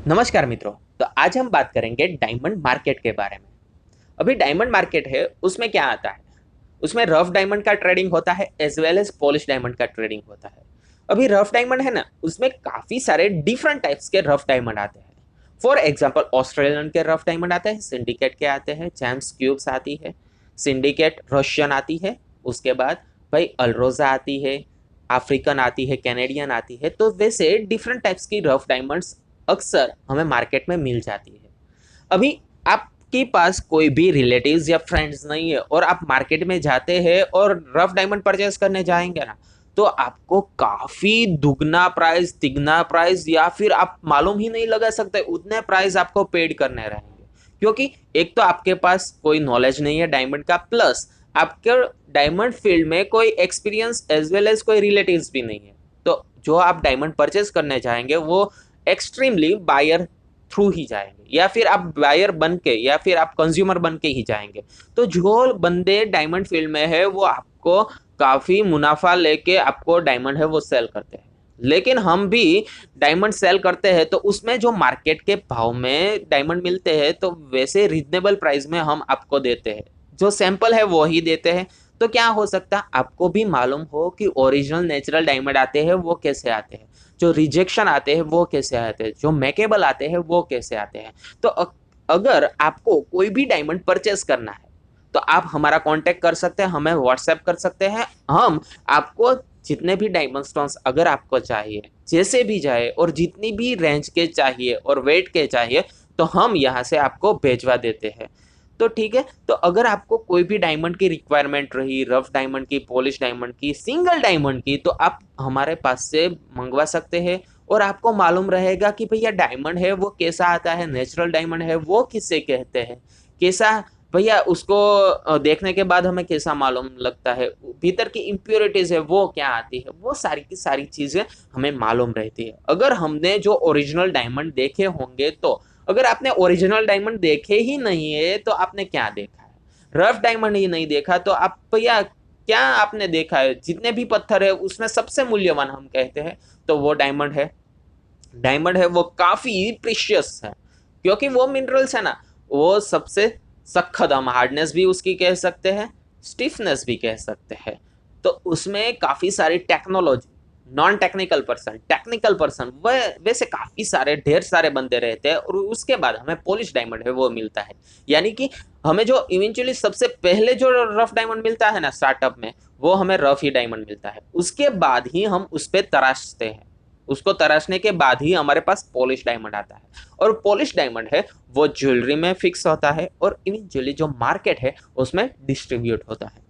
नमस्कार मित्रों। तो आज हम बात करेंगे डायमंड मार्केट के बारे में। अभी डायमंड मार्केट है, उसमें क्या आता है? उसमें रफ डायमंड का ट्रेडिंग होता है as well as polish diamond का ट्रेडिंग होता है। अभी रफ डायमंड है ना, उसमें काफी सारे डिफरेंट टाइप्स के रफ डायमंड आते हैं। फॉर एग्जाम्पल ऑस्ट्रेलियन के रफ डायमंड आते हैं, सिंडिकेट के आते हैं, जेम्स क्यूब्स आती है, सिंडिकेट रशियन आती है, उसके बाद भाई अल्रोजा आती है, अफ्रीकन आती है, कैनेडियन आती है। तो वैसे डिफरेंट टाइप्स की रफ डायमंड्स अक्सर हमें मार्केट में मिल जाती है। अभी आपके पास कोई भी रिलेटिव्स या फ्रेंड्स नहीं है और आप मार्केट में जाते हैं और रफ डायमंड परचेस करने जाएंगे ना, तो आपको काफी दुगना प्राइस, तिगना प्राइस, या फिर आप मालूम ही नहीं लगा सकते उतने प्राइस आपको पेड करने रहेंगे। क्योंकि एक तो आपके पास कोई नॉलेज नहीं है डायमंड का, प्लस आपके डायमंड फील्ड में कोई एक्सपीरियंस एज वेल एज कोई रिलेटिव्स भी नहीं है। तो जो आप डायमंड परचेस करने जाएंगे वो एक्सट्रीमली बायर थ्रू ही जाएंगे, या फिर आप बायर बन के या फिर आप कंज्यूमर बन के ही जाएंगे। तो जो बंदे डायमंड फील्ड में है वो आपको काफी मुनाफा लेके आपको डायमंड है वो सेल करते हैं। लेकिन हम भी डायमंड सेल करते हैं तो उसमें जो मार्केट के भाव में डायमंड मिलते हैं तो वैसे रीजनेबल प्राइस में हम आपको देते हैं, जो सैंपल है वो ही देते हैं। तो क्या हो सकता है आपको भी मालूम हो कि ओरिजिनल नेचुरल डायमंड आते हैं वो कैसे आते हैं, जो रिजेक्शन आते हैं वो कैसे आते हैं, जो मेकेबल आते हैं वो कैसे आते हैं। तो अगर आपको कोई भी डायमंड परचेस करना है तो आप हमारा कांटेक्ट कर सकते हैं, हमें व्हाट्सएप कर सकते हैं। हम आपको जितने भी डायमंड स्टोन्स अगर आपको चाहिए, जैसे भी जाए और जितनी भी रेंज के चाहिए और वेट के चाहिए, तो हम यहाँ से आपको भेजवा देते हैं। तो ठीक है, तो अगर आपको कोई भी डायमंड की रिक्वायरमेंट रही, रफ डायमंड की, पॉलिश डायमंड की, सिंगल डायमंड की, तो आप हमारे पास से मंगवा सकते हैं। और आपको मालूम रहेगा कि भैया डायमंड है वो कैसा आता है, नेचुरल डायमंड है वो किसे कहते हैं, कैसा भैया उसको देखने के बाद हमें कैसा मालूम लगता है, भीतर की इम्प्योरिटीज है वो क्या आती है, वो सारी की सारी चीजें हमें मालूम रहती है। अगर हमने जो ओरिजिनल डायमंड देखे होंगे तो, अगर आपने ओरिजिनल डायमंड देखे ही नहीं है तो आपने क्या देखा है? रफ डायमंड ही नहीं देखा तो आप भैया क्या आपने देखा है? जितने भी पत्थर है उसमें सबसे मूल्यवान हम कहते हैं तो वो डायमंड है। डायमंड है वो काफी प्रीशियस है, क्योंकि वो मिनरल्स है ना, वो सबसे सख्त, हम हार्डनेस भी उसकी कह सकते हैं, स्टिफनेस भी कह सकते हैं। तो उसमें काफी सारी technology, non technical person, technical person, वह वैसे काफी सारे ढेर सारे बंदे रहते हैं और उसके बाद हमें पॉलिश डायमंड है वो मिलता है। यानी कि हमें जो इवेंचुअली सबसे पहले जो रफ डायमंड मिलता है ना स्टार्टअप में, वो हमें रफ ही डायमंड मिलता है, उसके बाद ही हम उस पर तराशते हैं। उसको तराशने के बाद ही हमारे पास पॉलिश डायमंड आता है। और पॉलिश डायमंड है वो ज्वेलरी में फिक्स होता है और इवेंचुअली जो मार्केट है उसमें डिस्ट्रीब्यूट होता है।